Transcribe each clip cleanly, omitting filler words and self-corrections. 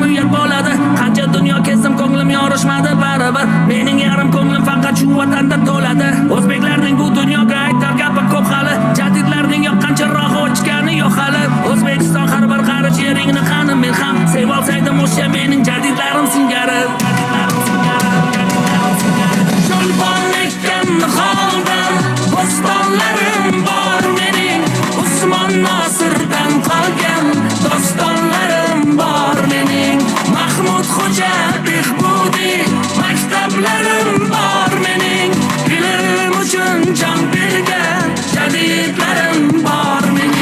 uyat bo'ladi. Qancha dunyo kezdim, ko'nglim yorishmadi baribir. Mening yarim ko'nglim faqat shu vatanda to'ladi. O'zbeklarning bu dunyoga aytar gapi ko'p hali. Jadidlarning yoqqancharoq o'chgani yo'q hali. O'zbekiston har bir qarich yeringni qani men ham sevib olsaydim o'sha mening jadidlarim singari. Sho'lpon ekkan holda bo'stonlarim bor mening. Usmon Nosirdan qolgan dostonlarim bor mening. Mahmud Xo'ja Behbudiy maktablarim bor mening. Ilm uchun jon bergan jadidlarim bor mening.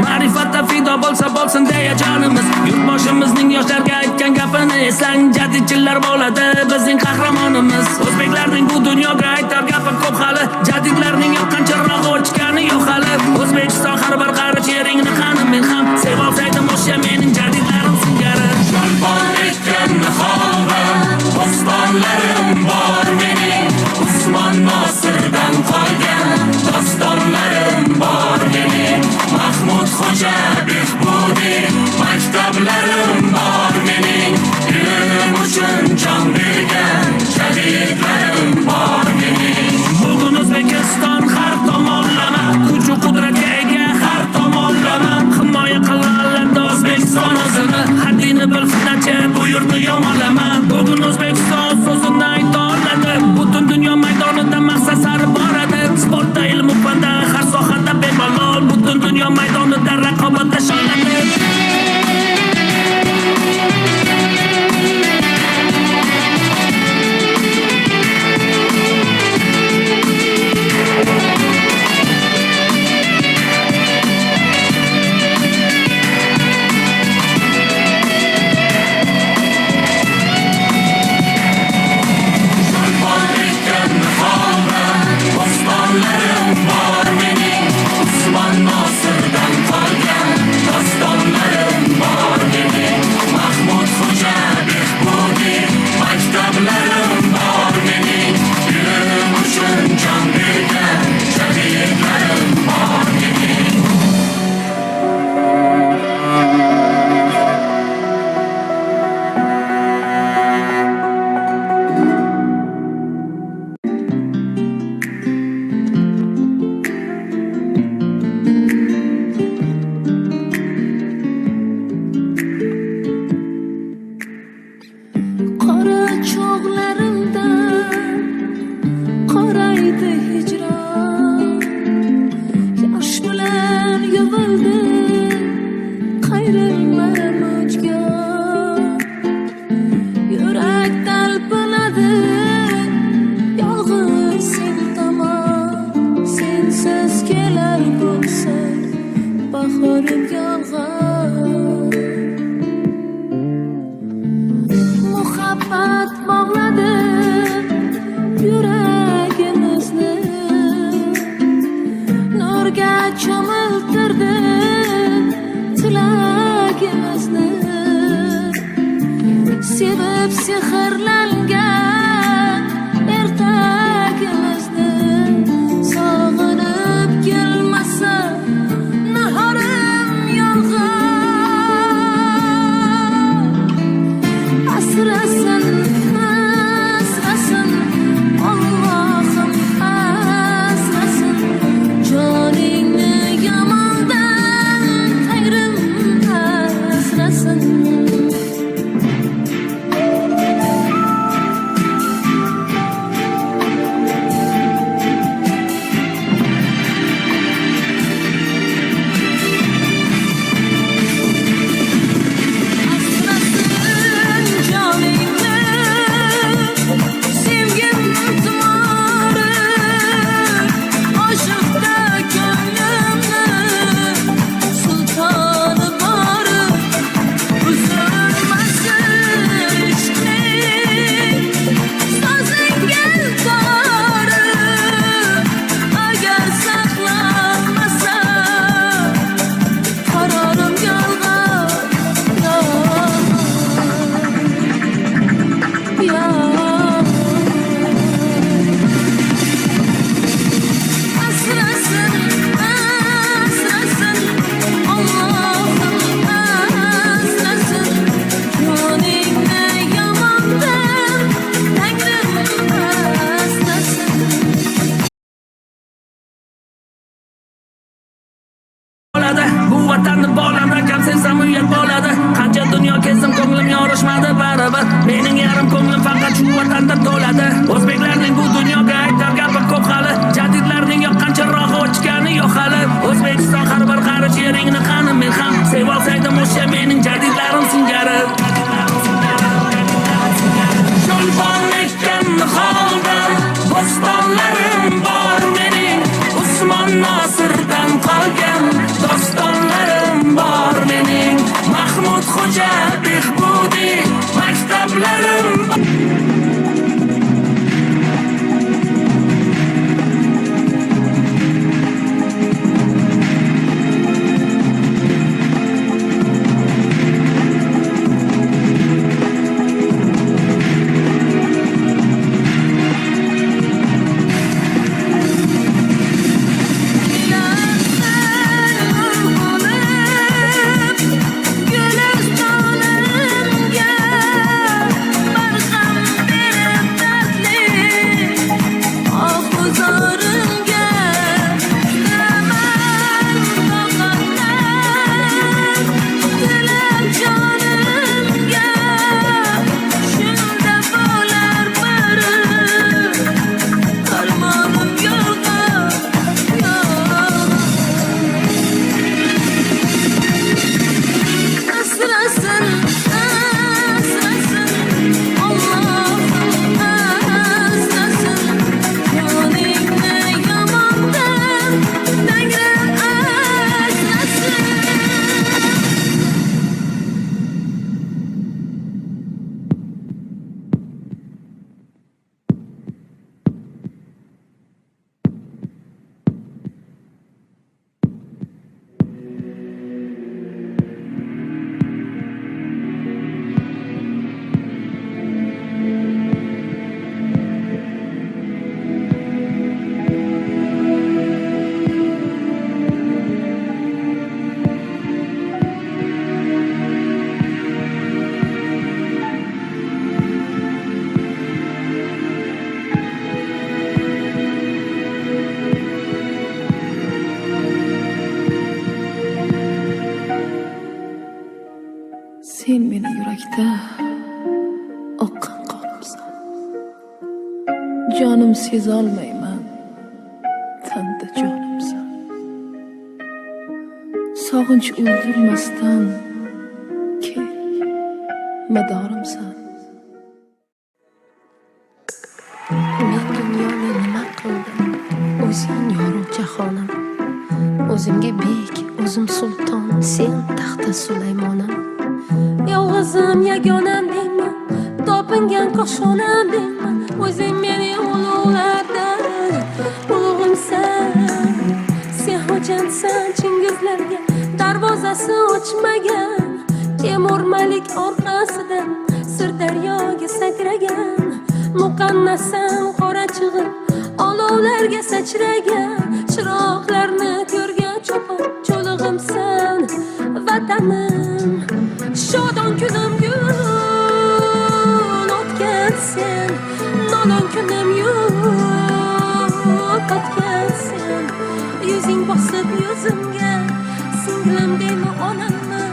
Ma'rifatda fido bo'lsa bo'lsin deya jonimiz. Yurtboshimizning yoshlarga aytgan gapini eslang, jadidchilar bo'ladi bizning qahramonimiz. O'zbeklarning bu dunyoga aytar gapi ko'p hali. Jadidlarning yoqqancharoq o'chgani yo'q hali. O'zbekiston har bir qarich yeringni qani men ham sevib olsaydim o'sha mening jadidlarim singari. Sho'lpon ekkan holda bo'stonlarim bor mening. Usmon Nosirdan qolgan dostonlarim bor mening. Mahmud Xo'ja Behbudiy maktablarim bor mening. Ilm uchun jon bergan jadidlarim bor mening. Bugun O'zbekiston har tomonlama kuch-u qudratga ega har tomonlama himoya qiladi O'zbekiston o'zini. Haddini bil fitnachi bu yurtni yomonlama. Bugun O'zbekiston so'zini aytoladi. Butun dunyo maydonida maqsad sari boradi. Sportda, ilm fanda har sohada bemalol. Butun dunyo maydonida raqobatda shonlanadi. xonanda to'ladi. O'zbeklarning bu dunyoga aytar gapi ko'p hali. Jadidlarning yoqqancha rohi o'chgani yo'q hali. O'zbekiston har bir qarich yeringni qani men ham sevib olsaydim o'sha mening jadidlarim singari. Sho'lpon ekkan holda bo'stonlarim bor mening. Usmon Nosirdan qolgan dostonlarim bor mening. Mahmud Xo'ja Behbudiy maktablarim Sen meni yurakda oqqan qolibsan. Jonim sezolmayman, tanda jonimsan. Sog'inch o'ldirmasdan kel, madorimsan. Men dunyoni nima qildim? O'zing yorug' jahonim. O'zimga bek, o'zim sulton, sen taxta Sulaymonim. Yolg'izim yagonam deyman, topingan qo'shonam deyman. O'zing meni ulug'lardan ulug'imsan. Sen xo'jamsan Chingizlarga darvozasi ochmagan. Temur Malik orqasidan Sirdaryoga sakragan. Muqannasam qora chig'im olovlarga sachragan. Chiroqlarni ko'rgan cho'pon cho'lig'imsan vatanim. Shodon kunim gul o'tgan sen, nolon kunim yo'q o'tgan sen. Yuzing bosib yuzimga singlim deymi onamni.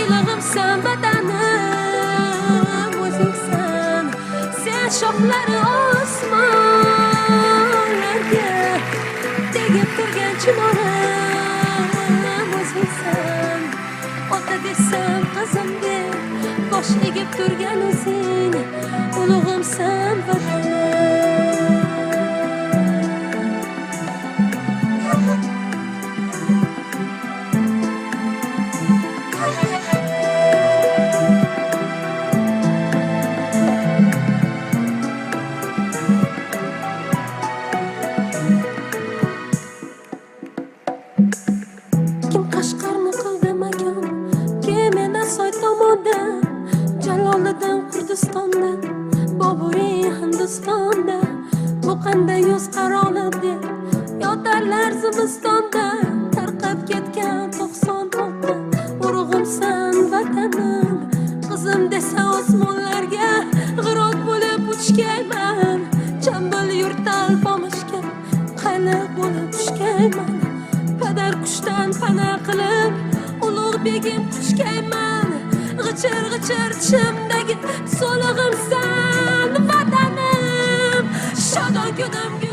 Ilig'imsan vatanim o'zingsan. Sen shoxlari osmonlarga tegib turgan chinorim o'zingsan. Ota desam qizim deb bosh egib turgan o'zing ulug'imsan vatanim. Kim Qashqarni qildi makon, kim Enasoy tomondan, Jaloliddin Kurdistondan, Boburiy Hindistonda. Bu qanday yuz qaroli deb yotarlar zimistonda. Tarqab ketgan 96 urug'imsan vatanim. Qizim desa osmonlarga g'irot bo'lib uchgayman. Chambal yurtal pomishga qayliq bo'lib tushgayman. Padar qushdan pana qilib ulug' begim quchgayman. G'ichir g'ichir tishimdagi so'lig'imsan vatan. shodon kunimga